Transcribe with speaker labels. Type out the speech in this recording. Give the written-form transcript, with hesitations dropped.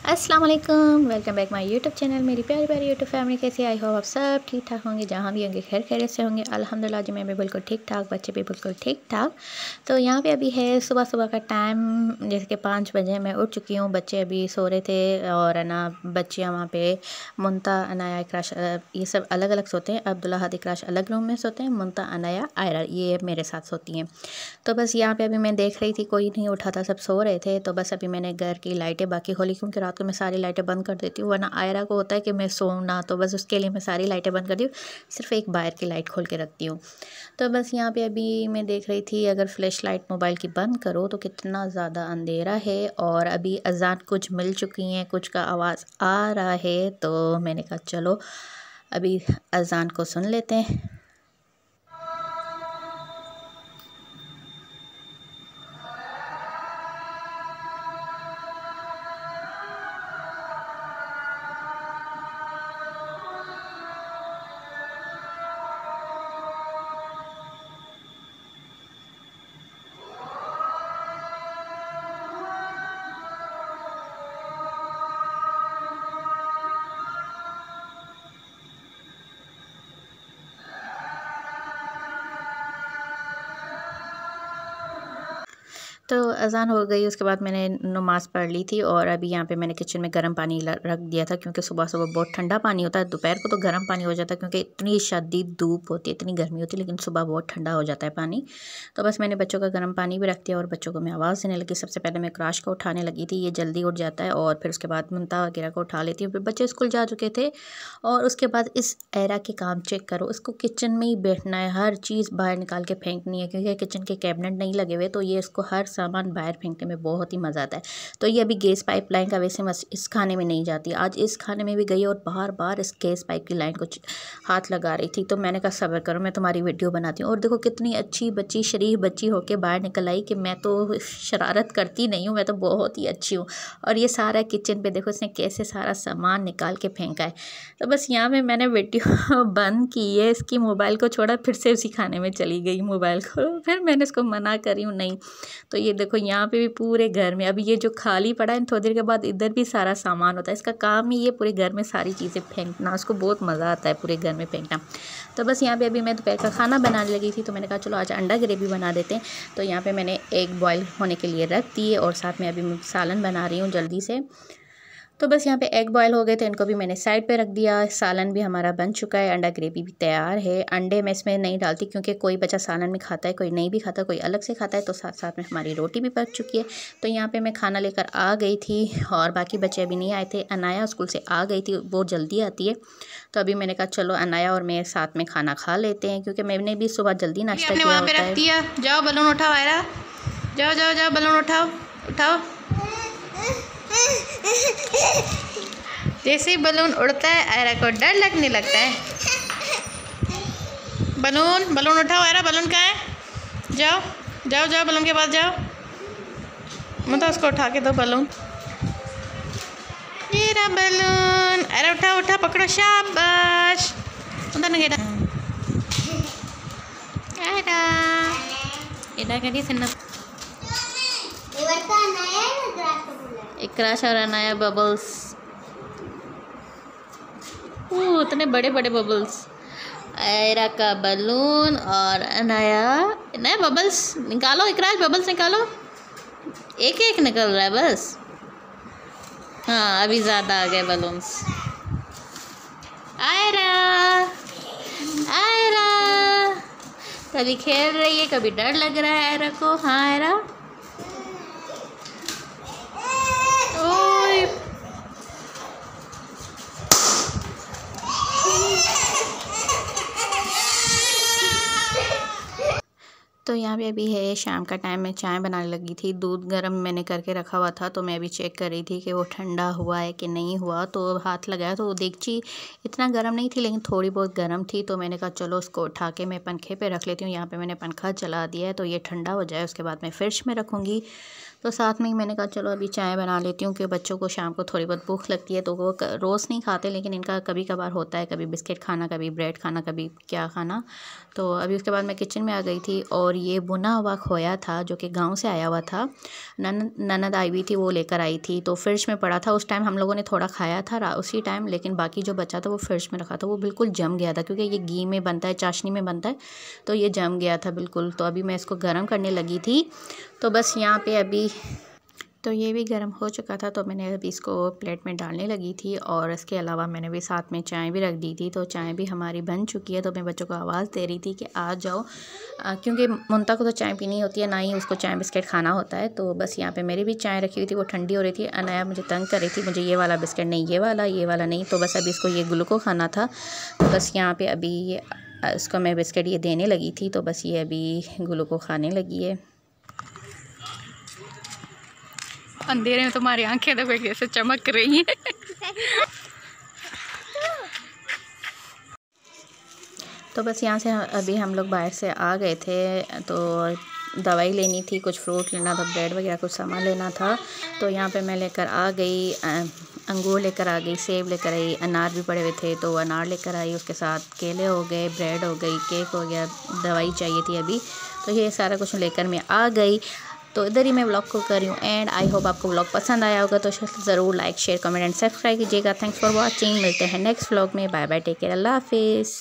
Speaker 1: अस्सलाम वालेकुम, welcome back my YouTube channel. मेरी प्यारी प्यारी यूट्यूब फैमिली कैसे आई हो आप सब ठीक ठाक होंगे, जहाँ भी होंगे खैर खैरियत से होंगे। अल्हम्दुलिल्लाह जी मैं भी बिल्कुल ठीक ठाक, बच्चे भी बिल्कुल ठीक ठाक। तो यहाँ पे अभी है सुबह सुबह का टाइम, जैसे कि 5 बजे मैं उठ चुकी हूँ। बच्चे अभी सो रहे थे और ना बच्चियाँ वहाँ पे मुंता अनाया इकराश ये सब अलग अलग सोते हैं। अब्दुल्ला हद इकराश अलग रूम में सोते हैं, मुंता अनाया आयरा ये मेरे साथ सोती हैं। तो बस यहाँ पे अभी मैं देख रही थी कोई नहीं उठा था, सब सो रहे थे। तो बस अभी मैंने घर की लाइटें बाकी खोली, क्योंकि रात को मैं सारी लाइटें बंद कर देती हूँ, वरना आयरा को होता है कि मैं सोऊं ना, तो बस उसके लिए मैं सारी लाइटें बंद कर दी हूँ, सिर्फ एक बाहर की लाइट खोल के रखती हूँ। तो बस यहाँ पे अभी मैं देख रही थी अगर फ्लैश लाइट मोबाइल की बंद करो तो कितना ज़्यादा अंधेरा है। और अभी अजान कुछ मिल चुकी हैं, कुछ का आवाज़ आ रहा है, तो मैंने कहा चलो अभी अजान को सुन लेते हैं। तो अज़ान हो गई, उसके बाद मैंने नमाज़ पढ़ ली थी। और अभी यहाँ पे मैंने किचन में गर्म पानी रख दिया था, क्योंकि सुबह सुबह बहुत ठंडा पानी होता है। दोपहर को तो गर्म पानी हो जाता है, क्योंकि इतनी शदीद धूप होती है, इतनी गर्मी होती है, लेकिन सुबह बहुत ठंडा हो जाता है पानी। तो बस मैंने बच्चों का गर्म पानी भी रख दिया और बच्चों को मैं आवाज़ देने लगी। सबसे पहले मैं क्राश को उठाने लगी थी, ये जल्दी उठ जाता है, और फिर उसके बाद मुंता वगैरह को उठा लेती हूँ। फिर बच्चे स्कूल जा चुके थे। और उसके बाद इस एरा के काम चेक करो, इसको किचन में ही बैठना है, हर चीज़ बाहर निकाल के फेंकनी है, क्योंकि किचन के कैबिनेट नहीं लगे हुए, तो ये इसको हर सामान बाहर फेंकने में बहुत ही मज़ा आता है। तो ये अभी गैस पाइप लाइन का वैसे इस खाने में नहीं जाती, आज इस खाने में भी गई और बार बार इस गैस पाइप की लाइन को हाथ लगा रही थी। तो मैंने कहा सब्र करो, मैं तुम्हारी वीडियो बनाती हूँ। और देखो कितनी अच्छी बच्ची, शरीफ बच्ची होके बाहर निकल आई कि मैं तो शरारत करती नहीं हूँ, मैं तो बहुत ही अच्छी हूँ। और ये सारा किचन पे देखो इसने कैसे सारा सामान निकाल के फेंका है। तो बस यहाँ पे मैंने वीडियो बंद की है, इसकी मोबाइल को छोड़ा, फिर से उसी खाने में चली गई मोबाइल को। फिर मैंने इसको मना करी हूँ नहीं। तो ये देखो यहाँ पे भी पूरे घर में अभी ये जो खाली पड़ा है, थोड़ी देर के बाद इधर भी सारा सामान होता है। इसका काम ही ये पूरे घर में सारी चीज़ें फेंकना, उसको बहुत मज़ा आता है पूरे घर में फेंकना। तो बस यहाँ पे अभी मैं दोपहर का खाना बनाने लगी थी, तो मैंने कहा चलो आज अंडा ग्रेवी बना देते हैं। तो यहाँ पे मैंने एग बॉयल होने के लिए रख दिए और साथ में अभी मैं सालन बना रही हूँ जल्दी से। तो बस यहाँ पे एग बॉयल हो गए थे, इनको भी मैंने साइड पे रख दिया। सालन भी हमारा बन चुका है, अंडा ग्रेवी भी तैयार है। अंडे मैं इसमें नहीं डालती, क्योंकि कोई बच्चा सालन में खाता है, कोई नहीं भी खाता, कोई अलग से खाता है। तो साथ साथ में हमारी रोटी भी पक चुकी है। तो यहाँ पे मैं खाना लेकर आ गई थी और बाकी बच्चे अभी नहीं आए थे। अनाया स्कूल से आ गई थी, वो जल्दी आती है। तो अभी मैंने कहा चलो अनाया और मैं साथ में खाना खा लेते हैं, क्योंकि मैंने भी सुबह जल्दी नाश्ता किया होता है।
Speaker 2: जाओ बलून उठाओ आयरा, जाओ जाओ जाओ बलून उठाओ उठाओ। जैसे ही बलून उड़ता है आयरा को डर लगने लगता है। बलून बलून उठाओ आयरा, बलून कहाँ है? जाओ जाओ जाओ बलून के पास जाओ, मतलब उसको उठा के दो बलून। ये रहा बलून, अरे उठाओ उठा पकड़ो, शाबाश। उधर ना गिरा आयरा, इधर करिए सिन्ना। इकराश और अनाया बबल्स, इतने बड़े बड़े बबल्स। आयरा का बलून और अनाया नए बबल्स निकालो। इकराश बबल्स निकालो, एक एक निकल रहा है बस। हाँ अभी ज़्यादा आ गए बलून्स। आयरा आयरा कभी खेल रही है, कभी डर लग रहा है आयरा को। हाँ आयरा,
Speaker 1: तो यहाँ पे अभी है शाम का टाइम, मैं चाय बनाने लगी थी। दूध गर्म मैंने करके रखा हुआ था, तो मैं अभी चेक कर रही थी कि वो ठंडा हुआ है कि नहीं हुआ। तो हाथ लगाया तो वो देगची इतना गर्म नहीं थी, लेकिन थोड़ी बहुत गर्म थी। तो मैंने कहा चलो उसको उठा के मैं पंखे पे रख लेती हूँ। यहाँ पे मैंने पंखा चला दिया है, तो ये ठंडा हो जाए उसके बाद मैं फ्रिज में रखूँगी। तो साथ में ही मैंने कहा चलो अभी चाय बना लेती हूँ, कि बच्चों को शाम को थोड़ी बहुत भूख लगती है। तो वो रोज़ नहीं खाते, लेकिन इनका कभी कभार होता है, कभी बिस्किट खाना, कभी ब्रेड खाना, कभी क्या खाना। तो अभी उसके बाद मैं किचन में आ गई थी और ये ये बुना हुआ खोया था जो कि गांव से आया हुआ था। ननद आई हुई थी, वो लेकर आई थी, तो फ्रिज में पड़ा था। उस टाइम हम लोगों ने थोड़ा खाया था उसी टाइम, लेकिन बाकी जो बचा था वो फ्रिज में रखा था। वो बिल्कुल जम गया था क्योंकि ये घी में बनता है, चाशनी में बनता है, तो ये जम गया था बिल्कुल। तो अभी मैं इसको गर्म करने लगी थी। तो बस यहाँ पे अभी तो ये भी गर्म हो चुका था, तो मैंने अभी इसको प्लेट में डालने लगी थी। और इसके अलावा मैंने भी साथ में चाय भी रख दी थी। तो चाय भी हमारी बन चुकी है। तो मैं बच्चों को आवाज़ दे रही थी कि आ जाओ, क्योंकि मुंता को तो चाय पीनी होती है, ना ही उसको चाय बिस्किट खाना होता है। तो बस यहाँ पे मेरी भी चाय रखी हुई थी, वो ठंडी हो रही थी। अनाया मुझे तंग कर रही थी, मुझे ये वाला बिस्किट नहीं, ये वाला नहीं। तो बस अभी इसको ये ग्लूको खाना था। तो बस यहाँ पर अभी इसको मैं बिस्किट ये देने लगी थी। तो बस ये अभी ग्लूको खाने लगी है।
Speaker 2: अंधेरे में तुम्हारी आंखें देखो कैसे चमक रही हैं।
Speaker 1: तो बस यहाँ से अभी हम लोग बाहर से आ गए थे, तो दवाई लेनी थी, कुछ फ्रूट लेना था, ब्रेड वगैरह कुछ सामान लेना था। तो यहाँ पे मैं लेकर आ गई, अंगूर लेकर आ गई, सेब लेकर आई, अनार भी पड़े हुए थे तो अनार लेकर आई, उसके साथ केले हो गए, ब्रेड हो गई, केक हो गया, दवाई चाहिए थी अभी, तो ये सारा कुछ लेकर मैं आ गई। तो इधर ही मैं व्लॉग को कर रही हूँ एंड आई होप आपको व्लॉग पसंद आया होगा। तो ज़रूर like share comment and subscribe कीजिएगा। Thanks for watching. मिलते हैं नेक्स्ट व्लॉग में। बाय बाय, टेक केयर, अल्लाह हाफिज़।